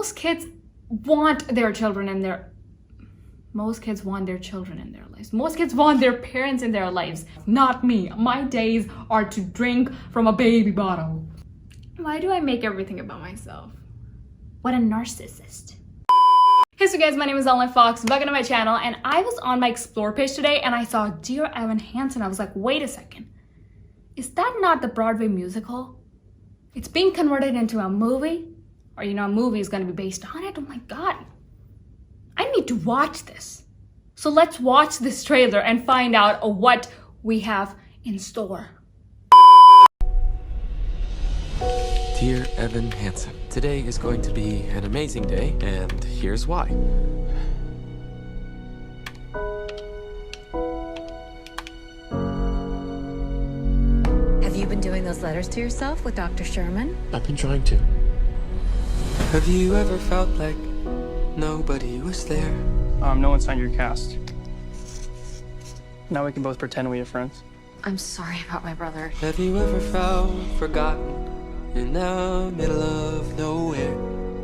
most kids want their children in their Most kids want their children in their lives. Most kids want their parents in their lives. Not me. My days are to drink from a baby bottle. Why do I make everything about myself? What a narcissist. Hey, so guys, my name is Amandla Fox. Welcome to my channel. And I was on my Explore page today and I saw Dear Even Hansen. I was like, wait a second. Is that not the Broadway musical? It's being converted into a movie. Or, a movie is going to be based on it. Oh my God. I need to watch this. So let's watch this trailer and find out what we have in store. Dear Even Hansen, today is going to be an amazing day, and here's why. Have you been doing those letters to yourself with Dr. Sherman? I've been trying to. Have you ever felt like nobody was there? No one signed your cast. Now we can both pretend we have friends. I'm sorry about my brother. Have you ever felt forgotten in the middle of nowhere?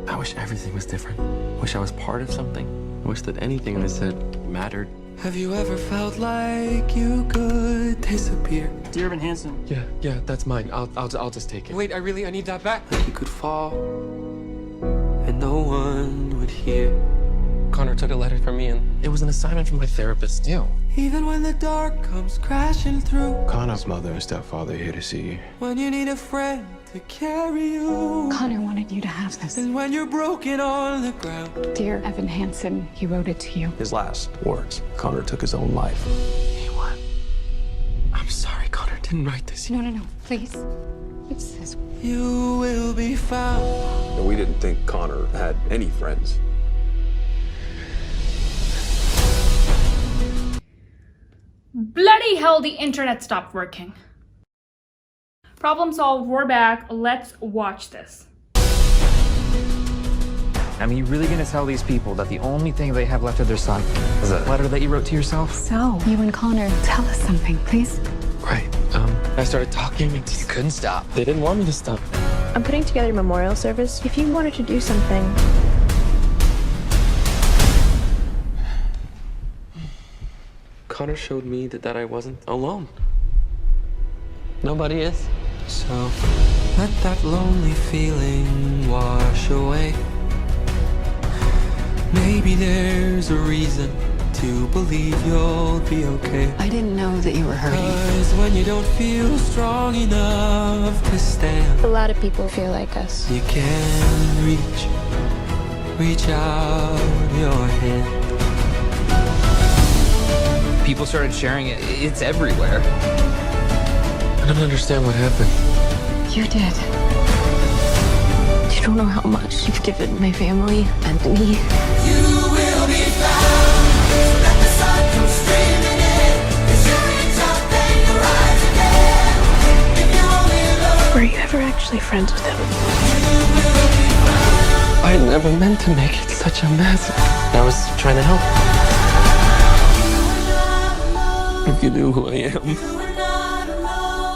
I wish everything was different. I wish I was part of something. I wish that anything I said mattered. Have you ever felt like you could disappear? Dear Even Hansen. Yeah, that's mine. I'll just take it. Wait, I need that back. Like you could fall and no one would hear. Connor took a letter from me and it was an assignment from my therapist. Ew. Even when the dark comes crashing through. Connor's mother and stepfather are here to see you. When you need a friend to carry you. Connor wanted you to have this. And when you're broken on the ground. Dear Even Hansen, he wrote it to you. His last words, Connor took his own life. Hey, what? I'm sorry, Connor didn't write this. No, please. It says, You will be found. And we didn't think Connor had any friends. Bloody hell, the internet stopped working. Problem solved, we're back. Let's watch this. I mean, you really gonna tell these people that the only thing they have left of their son is a letter that you wrote to yourself? so, you and Connor, tell us something, please. Right. I started talking and You couldn't stop. they didn't want me to stop. I'm putting together a memorial service. If you wanted to do something. Connor showed me that I wasn't alone. Nobody is. So let that lonely feeling wash away. Maybe there's a reason to believe you'll be okay. I didn't know that you were hurting. 'Cause when you don't feel strong enough to stand, A lot of people feel like us. you can reach out your hand. People started sharing it. It's everywhere. I don't understand what happened. You did. You don't know how much you've given my family and me. You will be found. Let the sun come streaming in. 'Cause you reach up and you rise again. If you only look, Were you ever actually friends with him? I never meant to make it such a mess. I was trying to help. If you knew who I am,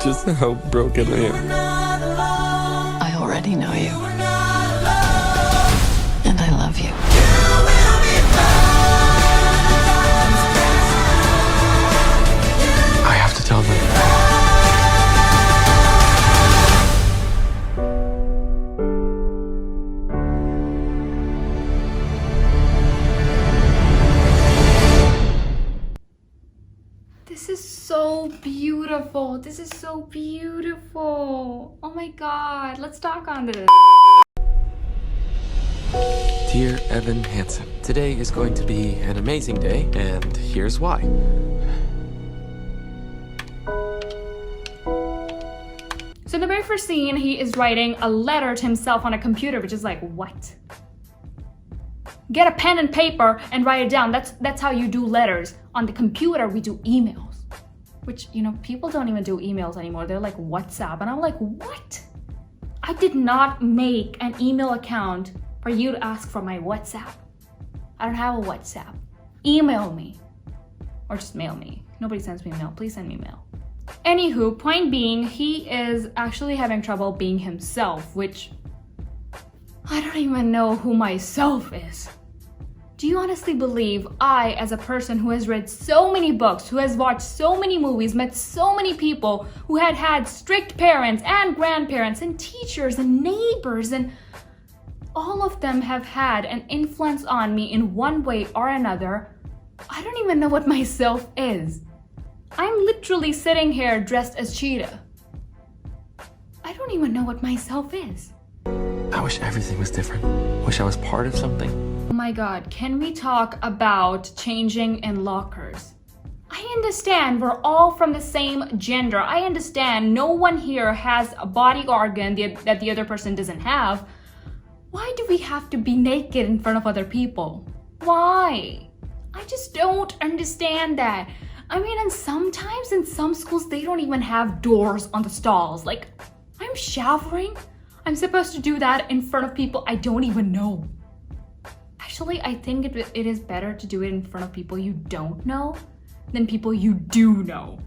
just how broken I am. I already know you. And I love you. I have to tell them. This is so beautiful. This is so beautiful. Oh my God. Let's talk on this. Dear Even Hansen, today is going to be an amazing day, and here's why. So in the very first scene, he is writing a letter to himself on a computer, which is like, what? Get a pen and paper and write it down. That's how you do letters. On the computer, we do emails. Which, people don't even do emails anymore. They're like WhatsApp. And I'm like, what? I did not make an email account for you to ask for my WhatsApp. I don't have a WhatsApp. Email me. Or just mail me. Nobody sends me mail. Please send me mail. Anywho, point being, he is actually having trouble being himself, which I don't even know who myself is. Do you honestly believe I, as a person who has read so many books, who has watched so many movies, met so many people, who had strict parents and grandparents and teachers and neighbors, and all of them have had an influence on me in one way or another, I don't even know what myself is. I'm literally sitting here dressed as Cheetah. I don't even know what myself is. I wish everything was different. Wish I was part of something. Oh my god, can we talk about changing in lockers? I understand we're all from the same gender. I understand no one here has a body organ that the other person doesn't have. Why do we have to be naked in front of other people? Why? I just don't understand that. I mean, and sometimes in some schools, they don't even have doors on the stalls. Like, I'm showering. I'm supposed to do that in front of people I don't even know. Actually, I think it is better to do it in front of people you don't know than people you do know.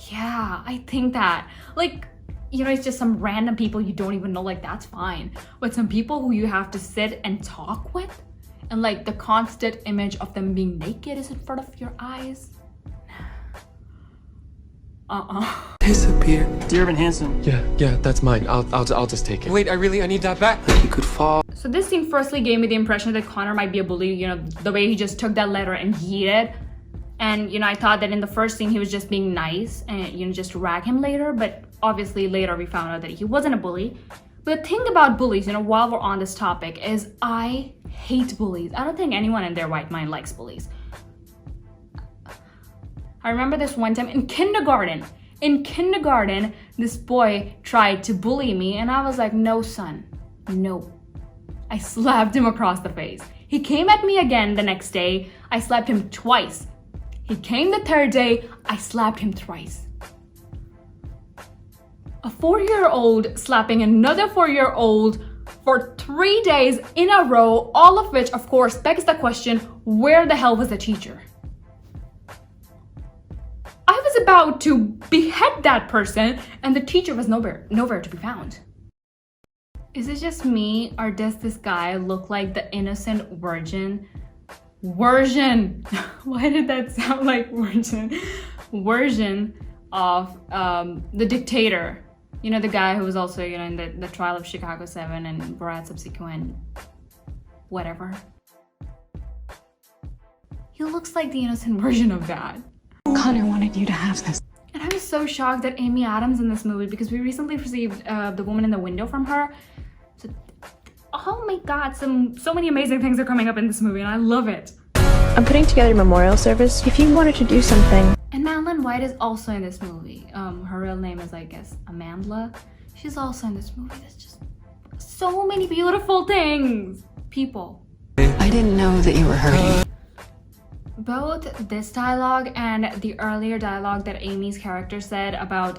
Yeah, I think that. Like, you know, it's just some random people you don't even know, like, that's fine. But some people who you have to sit and talk with, and like the constant image of them being naked is in front of your eyes. Disappear. Dear Even Hansen. Yeah, that's mine. I'll just take it. Wait, I need that back. He could fall. So this scene firstly gave me the impression that Connor might be a bully, you know, the way he just took that letter and yeeted. And, you know, I thought that in the first scene he was just being nice and, you know, just to rag him later. But obviously later we found out that he wasn't a bully. But the thing about bullies, you know, while we're on this topic, is I hate bullies. I don't think anyone in their right mind likes bullies. I remember this one time in kindergarten. In kindergarten, this boy tried to bully me and I was like, no, son, no. I slapped him across the face. He came at me again the next day. I slapped him twice. He came the third day. I slapped him thrice. A 4-year-old slapping another 4-year-old for 3 days in a row, all of which, of course, begs the question, where the hell was the teacher? I was about to behead that person and the teacher was nowhere to be found. Is it just me or does this guy look like the innocent virgin? Version! Why did that sound like virgin? Version of the dictator. You know, the guy who was also, you know, in the trial of Chicago 7 and Borat's subsequent whatever. He looks like the innocent version of that. Connor wanted you to have this. And I was so shocked that Amy Adams in this movie, because we recently received The Woman in the Window from her. So, oh my god, so many amazing things are coming up in this movie and I love it. I'm putting together a memorial service. If you wanted to do something. And Madeline White is also in this movie. Her real name is, I guess, Amandla. She's also in this movie. There's just so many beautiful things. People. I didn't know that you were hurting. Both this dialogue and the earlier dialogue that Amy's character said about,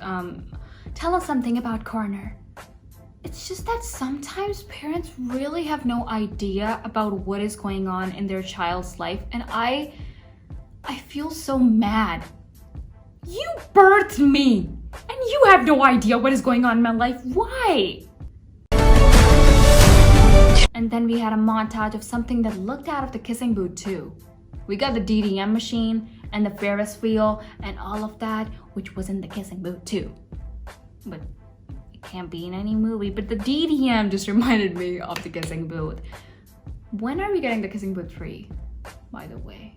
tell us something about Connor. It's just that sometimes parents really have no idea about what is going on in their child's life, and I feel so mad. You birthed me, and you have no idea what is going on in my life. Why? And then we had a montage of something that looked out of the kissing booth too. We got the DDM machine and the Ferris wheel and all of that, which was in the kissing booth too. But it can't be in any movie, but the DDM just reminded me of the kissing booth. When are we getting the kissing booth 3, by the way?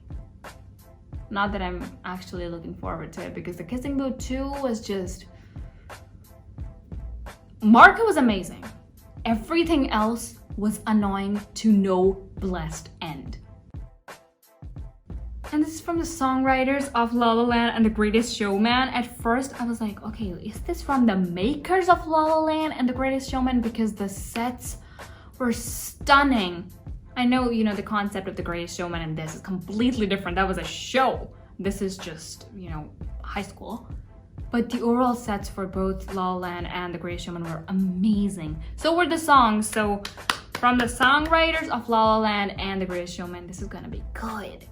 Not that I'm actually looking forward to it, because the kissing booth 2 was just... Marco was amazing. Everything else was annoying to no blessed end. And this is from the songwriters of La La Land and The Greatest Showman. At first, I was like, okay, is this from the makers of La La Land and The Greatest Showman? Because the sets were stunning. I know, you know, the concept of The Greatest Showman and this is completely different. That was a show. This is just, you know, high school. But the overall sets for both La La Land and The Greatest Showman were amazing. So were the songs. So from the songwriters of La La Land and The Greatest Showman, this is gonna be good.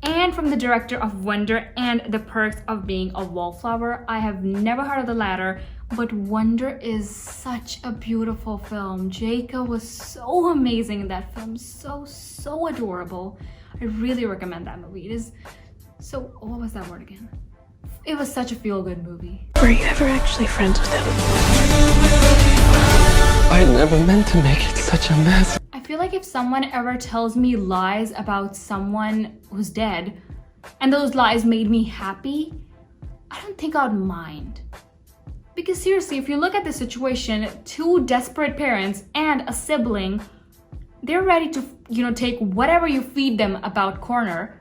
And from the director of Wonder and The Perks of Being a Wallflower. I have never heard of the latter, But Wonder is such a beautiful film. Jacob was so amazing in that film, so adorable. I really recommend that movie. It is so, what was that word again? It was such a feel-good movie. Were you ever actually friends with him? I never meant to make it such a mess. I feel like if someone ever tells me lies about someone who's dead, and those lies made me happy, I don't think I'd mind. Because seriously, if you look at the situation, two desperate parents and a sibling, they're ready to, take whatever you feed them about Connor.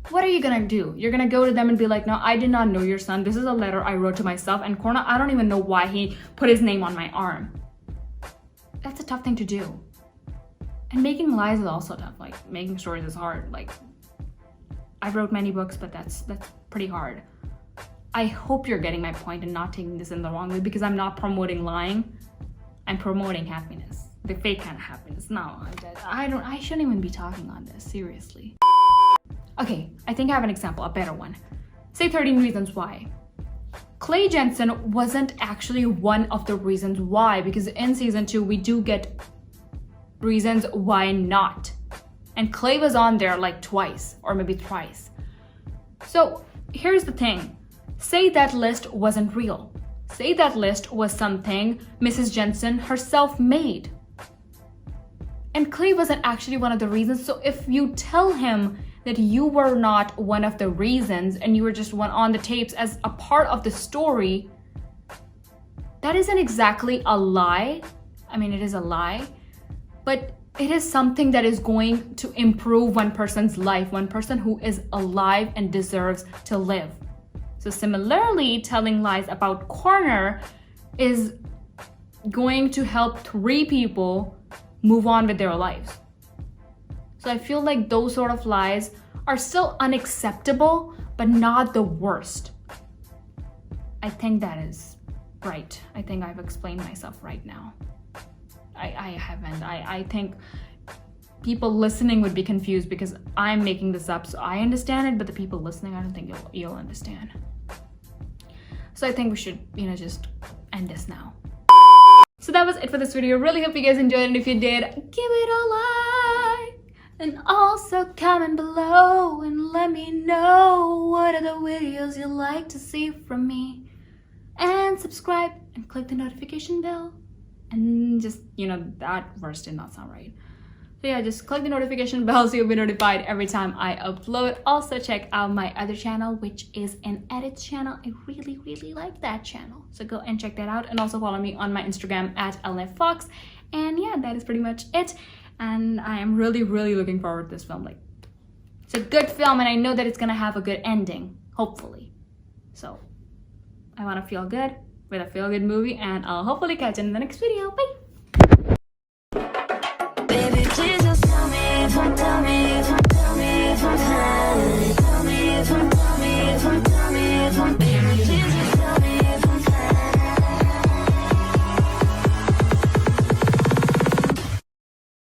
What are you gonna do? You're gonna go to them and be like, no, I did not know your son. This is a letter I wrote to myself, and Connor, I don't even know why he put his name on my arm. That's a tough thing to do. And making lies is also tough. Like, making stories is hard. Like, I've wrote many books, but that's pretty hard. I hope you're getting my point and not taking this in the wrong way, because I'm not promoting lying. I'm promoting happiness. The fake kind of happiness. No, I shouldn't even be talking on this, seriously. Okay, I think I have an example, a better one. Say 13 Reasons Why. Clay Jensen wasn't actually one of the reasons why, because in season 2, we do get reasons why not. And Clay was on there like twice, or maybe thrice. So here's the thing. Say that list wasn't real. Say that list was something Mrs. Jensen herself made. And Clay wasn't actually one of the reasons. So if you tell him that you were not one of the reasons and you were just one on the tapes as a part of the story, that isn't exactly a lie. I mean, it is a lie, but it is something that is going to improve one person's life, one person who is alive and deserves to live. So similarly, telling lies about Connor is going to help 3 people move on with their lives. So I feel like those sort of lies are still unacceptable, but not the worst. I think that is right. I think I've explained myself right now. I haven't. I think people listening would be confused because I'm making this up, so I understand it, but the people listening, I don't think you'll understand. So I think we should, just end this now. So that was it for this video. Really hope you guys enjoyed it. And if you did, give it a like. And also comment below and let me know what other videos you'd like to see from me. And subscribe and click the notification bell. And just, that verse did not sound right. So yeah, just click the notification bell so you'll be notified every time I upload. Also check out my other channel, which is an edits channel. I really like that channel. So go and check that out. And also follow me on my Instagram at @LFFox. And yeah, that is pretty much it. And I am really looking forward to this film. Like, it's a good film and I know that it's gonna have a good ending, hopefully. So I wanna feel good with a feel-good movie, and I'll hopefully catch you in the next video. Bye!